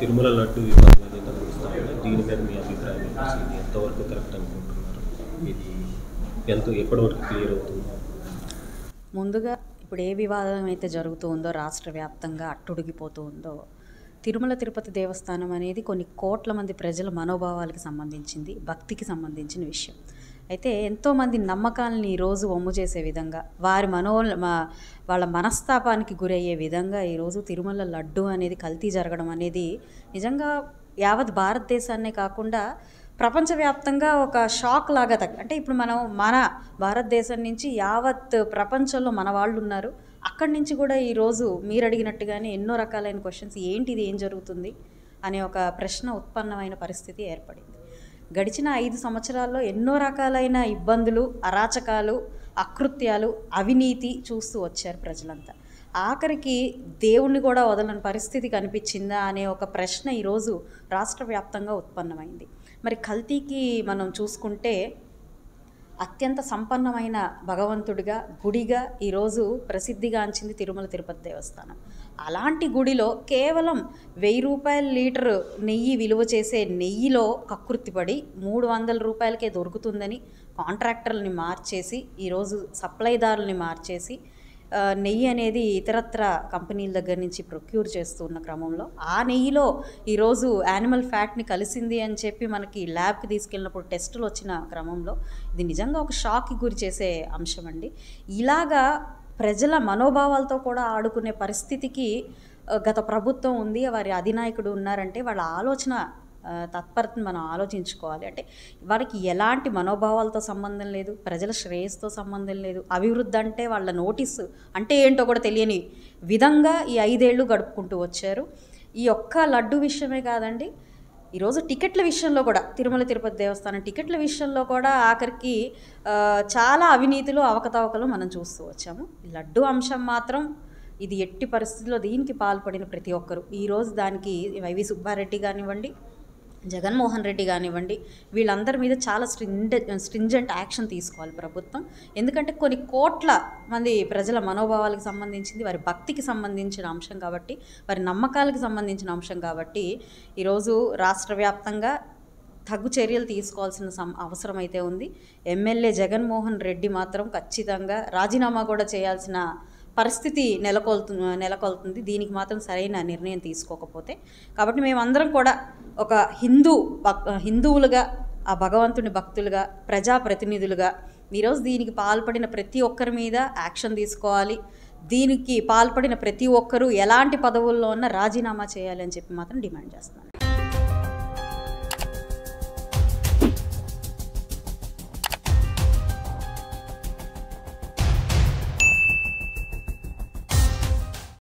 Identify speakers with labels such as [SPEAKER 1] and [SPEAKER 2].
[SPEAKER 1] తిరుమల లడ్డు వివాదం ఏదైతే నడుస్తా ఉందో దీని మీద మీ అభిప్రాయం ఏంటి? ఇది ఎంతవరకు కరెక్ట్ అనుకుంటున్నారు? ఇది ఎప్పటి వరకు క్లియర్ అవుతుంది?
[SPEAKER 2] ముందుగా ఇప్పుడు ఏ వివాదం అయితే జరుగుతూ ఉందో రాష్ట్ర వ్యాప్తంగా అట్టుడిగిపోతూ ఉందో, తిరుమల తిరుపతి దేవస్థానం అనేది కొన్ని కోట్ల మంది ప్రజల మనోభావాలకు సంబంధించింది, భక్తికి సంబంధించిన విషయం. అయితే ఎంతోమంది నమ్మకాలని ఈరోజు వమ్ము చేసే విధంగా, వాళ్ళ మనస్తాపానికి గురయ్యే విధంగా ఈరోజు తిరుమల లడ్డు అనేది కల్తీ జరగడం అనేది నిజంగా యావత్ భారతదేశాన్నే కాకుండా ప్రపంచవ్యాప్తంగా ఒక షాక్ లాగా అంటే ఇప్పుడు మన భారతదేశం నుంచి యావత్ ప్రపంచంలో మన వాళ్ళు ఉన్నారు. అక్కడి నుంచి కూడా ఈరోజు మీరు అడిగినట్టుగానే ఎన్నో రకాలైన క్వశ్చన్స్, ఏంటిది, ఏం జరుగుతుంది అనే ఒక ప్రశ్న ఉత్పన్నమైన పరిస్థితి ఏర్పడింది. గడిచిన 5 సంవత్సరాల్లో ఎన్నో రకాలైన ఇబ్బందులు, అరాచకాలు, అకృత్యాలు, అవినీతి చూస్తూ వచ్చారు ప్రజలంతా. ఆఖరికి దేవుణ్ణి కూడా వదలని పరిస్థితి కనిపించిందా అనే ఒక ప్రశ్న ఈరోజు రాష్ట్ర వ్యాప్తంగా ఉత్పన్నమైంది. మరి కల్తీకి మనం చూసుకుంటే అత్యంత సంపన్నమైన భగవంతుడిగా, గుడిగా ఈరోజు ప్రసిద్ధిగాంచింది తిరుమల తిరుపతి దేవస్థానం. అలాంటి గుడిలో కేవలం 1000 రూపాయల లీటరు నెయ్యి విలువ చేసే నెయ్యిలో కక్కుర్తిపడి 300 రూపాయలకే దొరుకుతుందని కాంట్రాక్టర్లని మార్చేసి, ఈరోజు సప్లైదారులని మార్చేసి నెయ్యి అనేది ఇతరత్ర కంపెనీల దగ్గర నుంచి ప్రొక్యూర్ చేస్తున్న క్రమంలో ఆ నెయ్యిలో ఈరోజు యానిమల్ ఫ్యాట్ని కలిసింది అని చెప్పి మనకి ల్యాబ్కి తీసుకెళ్ళినప్పుడు టెస్టులు వచ్చిన క్రమంలో ఇది నిజంగా ఒక షాక్కి గురి చేసే అంశం అండి. ఇలాగా ప్రజల మనోభావాలతో కూడా ఆడుకునే పరిస్థితికి గత ప్రభుత్వం ఉంది. వారి అధినాయకుడు ఉన్నారంటే వాళ్ళ ఆలోచన తత్పరతను మనం ఆలోచించుకోవాలి. అంటే వారికి ఎలాంటి మనోభావాలతో సంబంధం లేదు, ప్రజల శ్రేయస్సుతో సంబంధం లేదు. అభివృద్ధి అంటే వాళ్ళ నోటీసు అంటే ఏంటో కూడా తెలియని విధంగా ఈ 5 ఏళ్ళు గడుపుకుంటూ వచ్చారు. ఈ ఒక్క లడ్డు విషయమే కాదండి, ఈరోజు టికెట్ల విషయంలో కూడా, తిరుమల తిరుపతి దేవస్థానం టికెట్ల విషయంలో కూడా ఆఖరికి చాలా అవినీతులు, అవకతవకలు మనం చూస్తూ వచ్చాము. లడ్డు అంశం మాత్రం ఇది ఎట్టి పరిస్థితుల్లో దీనికి పాల్పడిన ప్రతి ఒక్కరు ఈరోజు దానికి వైవి సుబ్బారెడ్డి కానివ్వండి, జగన్మోహన్ రెడ్డి కానివ్వండి, వీళ్ళందరి మీద చాలా స్ట్రింజెంట్ యాక్షన్ తీసుకోవాలి ప్రభుత్వం. ఎందుకంటే కొన్ని కోట్ల మంది ప్రజల మనోభావాలకు సంబంధించింది, వారి భక్తికి సంబంధించిన అంశం కాబట్టి, వారి నమ్మకాలకు సంబంధించిన అంశం కాబట్టి ఈరోజు రాష్ట్ర వ్యాప్తంగా తగు చర్యలు తీసుకోవాల్సిన అవసరం అయితే ఉంది. ఎమ్మెల్యే జగన్మోహన్ రెడ్డి మాత్రం ఖచ్చితంగా రాజీనామా కూడా చేయాల్సిన పరిస్థితి నెలకొల్తుంది దీనికి మాత్రం సరైన నిర్ణయం తీసుకోకపోతే. కాబట్టి మేమందరం కూడా ఒక హిందువులుగా, ఆ భగవంతుని భక్తులుగా, ప్రజాప్రతినిధులుగా ఈరోజు దీనికి పాల్పడిన ప్రతి ఒక్కరి మీద యాక్షన్ తీసుకోవాలి. దీనికి పాల్పడిన ప్రతి ఒక్కరూ ఎలాంటి పదవుల్లో ఉన్నా రాజీనామా చేయాలి అని చెప్పి మాత్రం డిమాండ్ చేస్తున్నాను.